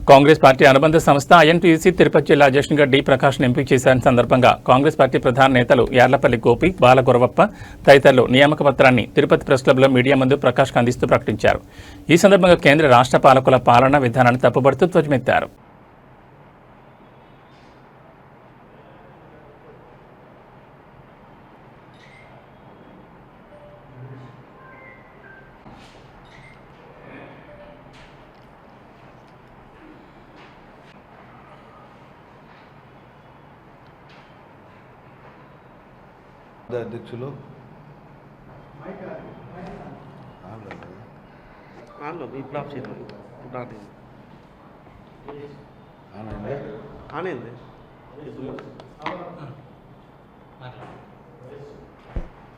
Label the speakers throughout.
Speaker 1: Congress party అనుబంధ సంస్థ INTUC Tirupati జిల్లా అధ్యక్షునిగా డి ప్రకాష్ను ఎంపిక చేసిన సందర్భంగా కాంగ్రెస్ పార్టీ ప్రధాన నేతలు యార్లపల్లి గోపి, బాలగురవప్ప తదితరులు నియామక పత్రాన్ని తిరుపతి ప్రెస్ క్లబ్లో మీడియా ముందు ప్రకాష్కు అందిస్తూ ప్రకటించారు. ఈ సందర్భంగా కేంద్ర రాష్ట్ర పాలకుల పాలనా విధానాన్ని తప్పుపడుతూ ధ్వజమెత్తారు.
Speaker 2: అధ్యక్షులు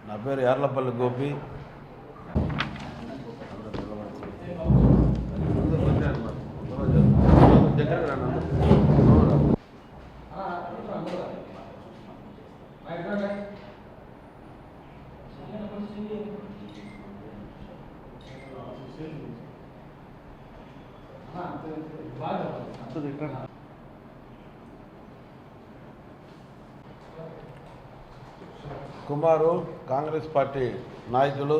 Speaker 2: నా పేరు యార్లపల్లి గోపి. కుమారు కాంగ్రెస్ పార్టీ నాయకులు,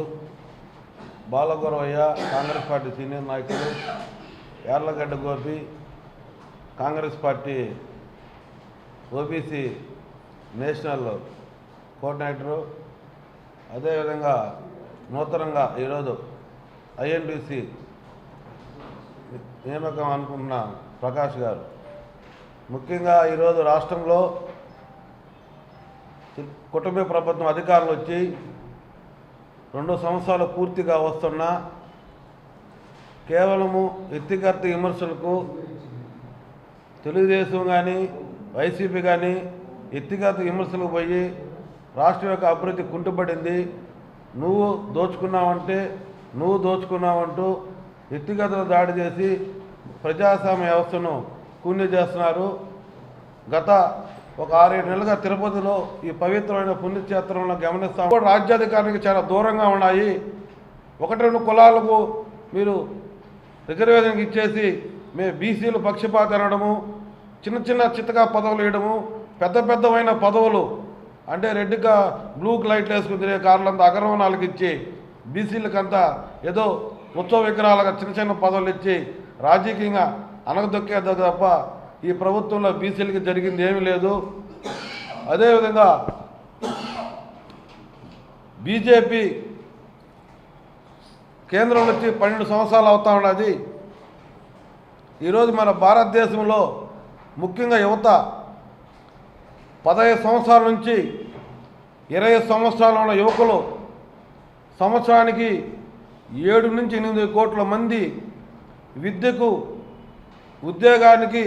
Speaker 2: బాలగురవయ్య కాంగ్రెస్ పార్టీ సీనియర్ నాయకులు, Yarlagadda Gopi Congress party OBC national coordinator, అదేవిధంగా నూతనంగా ఈరోజు ఐఎన్టీయూసీ నియామకం అనుకుంటున్న ప్రకాష్ గారు. ముఖ్యంగా ఈరోజు రాష్ట్రంలో కుటుంబ ప్రభుత్వం అధికారులు వచ్చి 2 సంవత్సరాలు పూర్తిగా వస్తున్నా కేవలము వ్యక్తిగత విమర్శలకు తెలుగుదేశం కానీ వైసీపీ కానీ వ్యక్తిగత విమర్శలకు పోయి రాష్ట్రం యొక్క అభివృద్ధి కుంటుపడింది, నువ్వు దోచుకున్నావంటూ వ్యక్తిగత దాడి చేసి ప్రజాస్వామ్య వ్యవస్థను కూని చేస్తున్నారు. గత ఒక 6-7 నెలలుగా తిరుపతిలో ఈ పవిత్రమైన పుణ్యక్షేత్రంలో గమనిస్తాము. రాజ్యాధికారానికి చాలా దూరంగా ఉన్నాయి. 1-2 కులాలకు మీరు రిజర్వేషన్కి ఇచ్చేసి మేము బీసీలు పక్షపాతం అనడము, చిన్న చిత్తగా పదవులు వేయడము, పెద్దవైన పదవులు అంటే రెడ్గా బ్లూ లైట్లు వేసుకుని తిరిగే కార్లంతా అగ్రవర్ణాలకు ఇచ్చి బీసీలకంతా ఏదో ఉత్సవ విగ్రహాలుగా చిన్న పదవులు ఇచ్చి రాజకీయంగా అనగదొక్కేది తప్ప ఈ ప్రభుత్వంలో బీసీలకి జరిగింది ఏమీ లేదు. అదేవిధంగా బీజేపీ కేంద్రం నుంచి 12 సంవత్సరాలు అవుతా ఉన్నది. ఈరోజు మన భారతదేశంలో ముఖ్యంగా యువత 15 సంవత్సరాల నుంచి 20 సంవత్సరాలు ఉన్న యువకులు సంవత్సరానికి 7 నుంచి 8 కోట్ల మంది విద్యకు, ఉద్యోగానికి,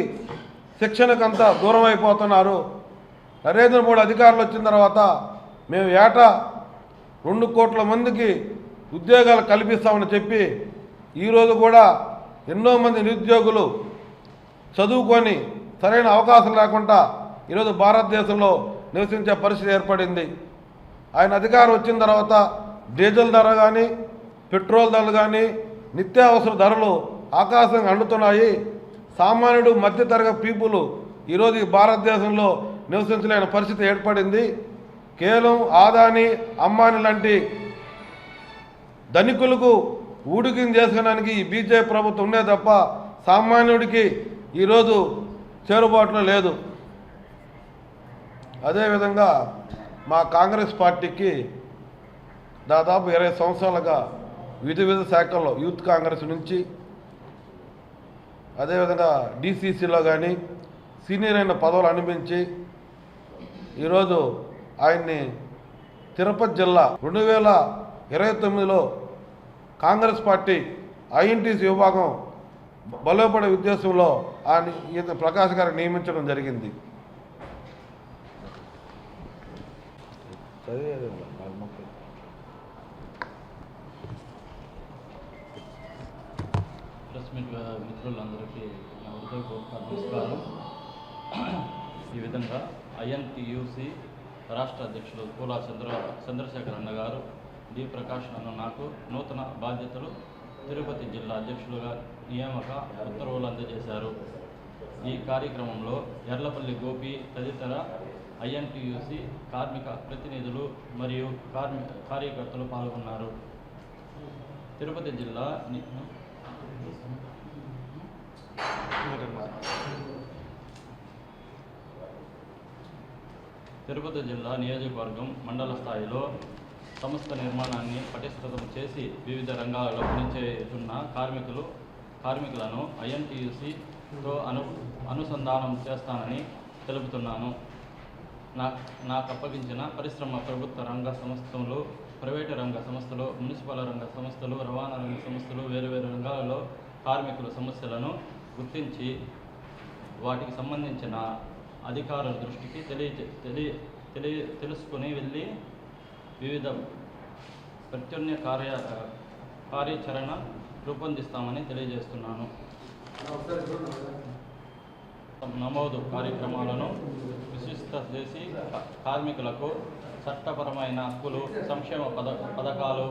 Speaker 2: శిక్షణకంతా దూరం అయిపోతున్నారు. నరేంద్ర మోడీ అధికారులు వచ్చిన తర్వాత మేము ఏటా 2 కోట్ల మందికి ఉద్యోగాలు కల్పిస్తామని చెప్పి ఈరోజు కూడా ఎన్నో మంది నిరుద్యోగులు చదువుకొని సరైన అవకాశం లేకుండా ఈరోజు భారతదేశంలో నివసించే పరిస్థితి ఏర్పడింది. ఆయన అధికారం వచ్చిన తర్వాత డీజిల్ ధర కానీ, పెట్రోల్ ధరలు కానీ, నిత్యావసర ధరలు ఆకాశంగా అండుతున్నాయి. సామాన్యుడు, మధ్యతరగతి పీపుల్ ఈరోజు ఈ భారతదేశంలో నివసించలేని పరిస్థితి ఏర్పడింది. కేవలం ఆదాని, అంబానీ లాంటి ధనికులకు ఊడికిని చేసుకోవడానికి ఈ బీజేపీ ప్రభుత్వం ఉండే తప్ప సామాన్యుడికి ఈరోజు చేరుబాటులో లేదు. అదేవిధంగా మా కాంగ్రెస్ పార్టీకి దాదాపు 20 సంవత్సరాలుగా వివిధ శాఖల్లో యూత్ కాంగ్రెస్ నుంచి, అదేవిధంగా డీసీసీలో కానీ సీనియర్ అయిన పదవులు అనిపించి ఈరోజు ఆయన్ని తిరుపతి జిల్లా 2029లో కాంగ్రెస్ పార్టీ ఐఎన్టీసీ విభాగం బలోపడే ఉద్దేశంలో ప్రకాష్ గారిని నియమించడం జరిగింది.
Speaker 3: మిత్రులందరికీ నా హృదయపూర్వక నమస్కారం. ఈ విధంగా ఐఎన్టీయూసీ రాష్ట్ర అధ్యక్షులు పూలా చంద్రశేఖర్ అన్న గారు డి ప్రకాష్ అన్న నాకు నూతన బాధ్యతలు తిరుపతి జిల్లా అధ్యక్షులుగా నియామక ఉత్తర్వులు అందజేశారు. ఈ కార్యక్రమంలో ఎర్లపల్లి గోపి తదితర ఐఎన్టీయూసీ కార్మిక ప్రతినిధులు మరియు కార్యకర్తలు పాల్గొన్నారు. తిరుపతి జిల్లా నియోజకవర్గం మండల స్థాయిలో సంస్థ నిర్మాణాన్ని పటిష్టం చేసి వివిధ రంగాలలో పనిచేస్తున్న కార్మికులను ఐఎన్టీయూసీతో అనుసంధానం చేస్తానని తెలుపుతున్నాను. నాకు అప్పగించిన పరిశ్రమ, ప్రభుత్వ రంగ సంస్థలు, ప్రైవేటు రంగ సంస్థలు, మున్సిపల్ రంగ సంస్థలు, రవాణా రంగ సంస్థలు వేరువేరు రంగాలలో కార్మికుల సమస్యలను గుర్తించి వాటికి సంబంధించిన అధికారుల దృష్టికి తెలుసుకుని వెళ్ళి వివిధ ప్రత్యామ్నాయ కార్యాచరణ రూపొందిస్తామని తెలియజేస్తున్నాను. నమోదు కార్యక్రమాలను విశిష్ట చేసి కార్మికులకు చట్టపరమైన హక్కులు, సంక్షేమ పథకాలు,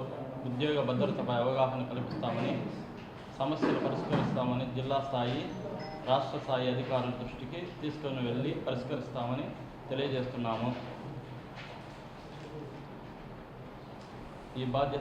Speaker 3: ఉద్యోగ భద్రతపై అవగాహన కల్పిస్తామని, సమస్యలు పరిష్కరిస్తామని జిల్లా స్థాయి, రాష్ట్ర స్థాయి అధికారుల దృష్టికి తీసుకొని వెళ్ళి పరిష్కరిస్తామని తెలియజేస్తున్నాము. ఈ బాధ్యత